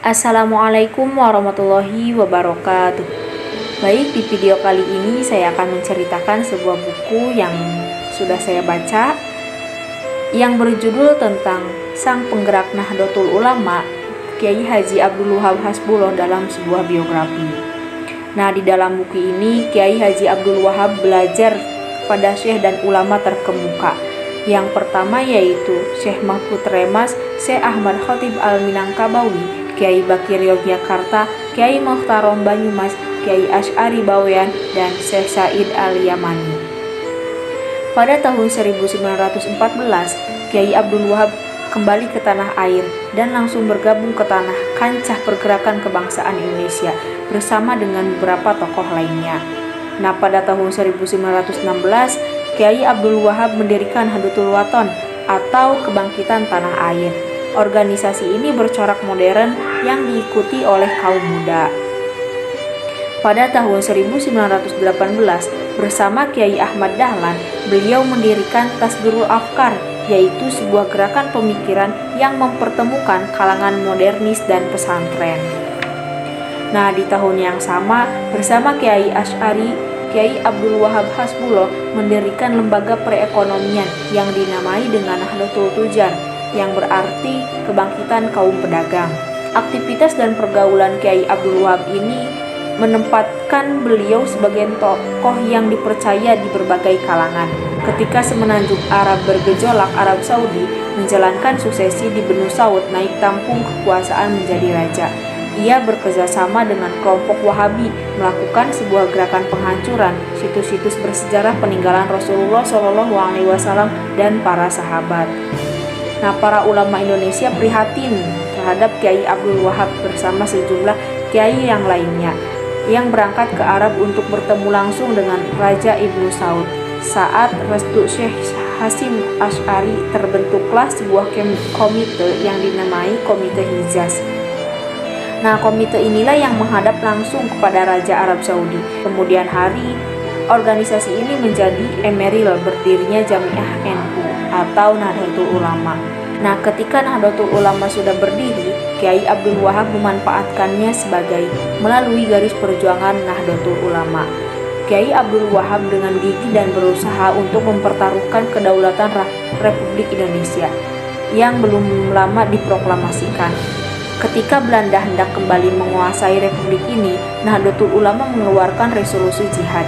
Assalamualaikum warahmatullahi wabarakatuh. Baik, di video kali ini saya akan menceritakan sebuah buku yang sudah saya baca yang berjudul tentang sang penggerak Nahdlatul Ulama, Kiai Haji Abdul Wahab Hasbuloh dalam sebuah biografi. Nah, di dalam buku ini Kiai Haji Abdul Wahab belajar pada syekh dan ulama terkemuka. Yang pertama yaitu Syekh Mahfud Remas, Syekh Ahmad Khotib Al-Minangkabawi, Kiai Bakir Yogyakarta, Kiai Mukhtarom Banyumas, Kiai Asy'ari Bawean, dan Syekh Said Al-Yamani. Pada tahun 1914, Kiai Abdul Wahab kembali ke tanah air dan langsung bergabung ke tanah kancah pergerakan kebangsaan Indonesia bersama dengan beberapa tokoh lainnya. Nah, pada tahun 1916, Kiai Abdul Wahab mendirikan Nahdlatul Wathon atau Kebangkitan Tanah Air. Organisasi ini bercorak modern yang diikuti oleh kaum muda. Pada tahun 1918, bersama Kiai Ahmad Dahlan, beliau mendirikan Tasbirul Afkar, yaitu sebuah gerakan pemikiran yang mempertemukan kalangan modernis dan pesantren. Nah, di tahun yang sama, bersama Kiai Asy'ari, Kiai Abdul Wahab Hasbuloh mendirikan lembaga perekonomian yang dinamai dengan Nahdlatul Tujar, yang berarti kebangkitan kaum pedagang. Aktivitas dan pergaulan Kiai Abdul Wahab ini menempatkan beliau sebagai tokoh yang dipercaya di berbagai kalangan. Ketika semenanjung Arab bergejolak, Arab Saudi menjalankan suksesi di benua Saud naik tampung kekuasaan menjadi raja. Ia bekerjasama dengan kelompok Wahabi melakukan sebuah gerakan penghancuran situs-situs bersejarah peninggalan Rasulullah SAW dan para sahabat. Nah, para ulama Indonesia prihatin terhadap Kiai Abdul Wahab bersama sejumlah kiai yang lainnya yang berangkat ke Arab untuk bertemu langsung dengan Raja Ibnu Saud. Saat restu Syekh Hasim Asy'ari, terbentuklah sebuah komite yang dinamai Komite Hijaz. Nah, komite inilah yang menghadap langsung kepada Raja Arab Saudi. Kemudian hari, organisasi ini menjadi emeril berdirinya Jamiah NU atau Nahdlatul Ulama. Nah, ketika Nahdlatul Ulama sudah berdiri, Kiai Abdul Wahab memanfaatkannya sebagai melalui garis perjuangan Nahdlatul Ulama. Kiai Abdul Wahab dengan gigih dan berusaha untuk mempertaruhkan kedaulatan Republik Indonesia yang belum lama diproklamasikan. Ketika Belanda hendak kembali menguasai republik ini, Nahdlatul Ulama mengeluarkan resolusi jihad.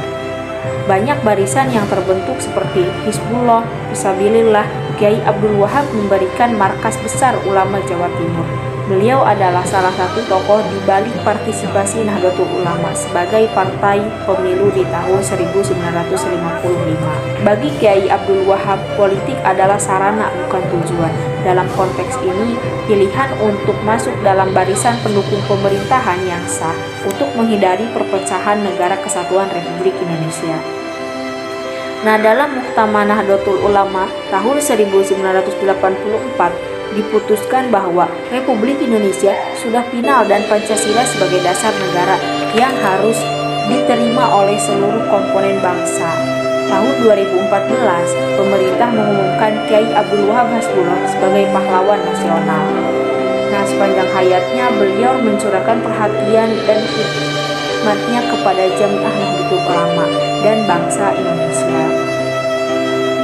Banyak barisan yang terbentuk seperti Hizbullah, Fisabilillah. Kiai Abdul Wahab memberikan markas besar ulama Jawa Timur. Beliau adalah salah satu tokoh di balik partisipasi Nahdlatul Ulama sebagai partai pemilu di tahun 1955. Bagi Kiai Abdul Wahab, politik adalah sarana bukan tujuan. Dalam konteks ini, pilihan untuk masuk dalam barisan pendukung pemerintahan yang sah untuk menghindari perpecahan negara kesatuan Republik Indonesia. Nah, dalam Muktamar Nahdlatul Ulama tahun 1984 diputuskan bahwa Republik Indonesia sudah final dan Pancasila sebagai dasar negara yang harus diterima oleh seluruh komponen bangsa. Tahun 2014, pemerintah mengumumkan Kiai Abdul Wahab Hasbuloh sebagai pahlawan nasional. Nah, sepanjang hayatnya beliau mencurahkan perhatian dan khidmatnya kepada Jamiah Nahdlatul Ulama dan bangsa Indonesia.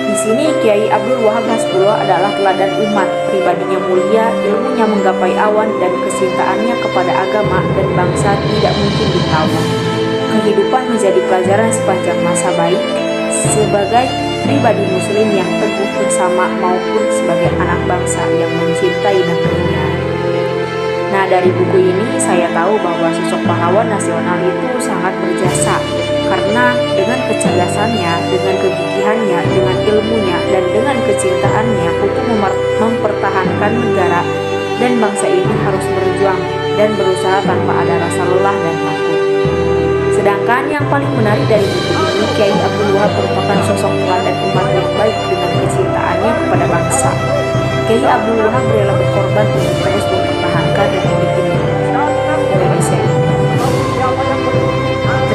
Di sini Kiai Abdul Wahab Hasbuloh adalah teladan umat, pribadinya mulia, ilmunya menggapai awan, dan kecintaannya kepada agama dan bangsa tidak mungkin ditawar. Kehidupan menjadi pelajaran sepanjang masa baik sebagai pribadi muslim yang teguh bersama maupun sebagai anak bangsa yang mencintai negerinya. Nah, dari buku ini saya tahu bahwa sosok pahlawan nasional itu sangat berjasa karena dengan kecerdasannya, dengan kegigihannya, dengan ilmunya, dan dengan kecintaannya untuk mempertahankan negara dan bangsa ini harus berjuang dan berusaha tanpa ada rasa lelah dan takut. Sedangkan yang paling menarik dari buku ini, Kiai Abdul Wahab merupakan sosok teladan umat yang baik dengan kecintaannya kepada bangsa. Kiai Abdul Wahab rela berkorban untuk terus mempertahankan Republik Indonesia ini.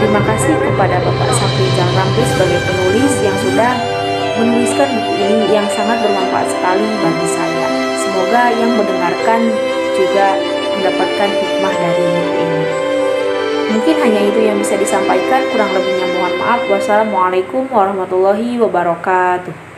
Terima kasih kepada Bapak Sapri Ramli sebagai penulis yang sudah menuliskan buku ini yang sangat bermanfaat sekali bagi saya. Semoga yang mendengarkan juga mendapatkan hikmah dari buku ini. Mungkin hanya itu yang bisa disampaikan, kurang lebihnya mohon maaf. Wassalamualaikum warahmatullahi wabarakatuh.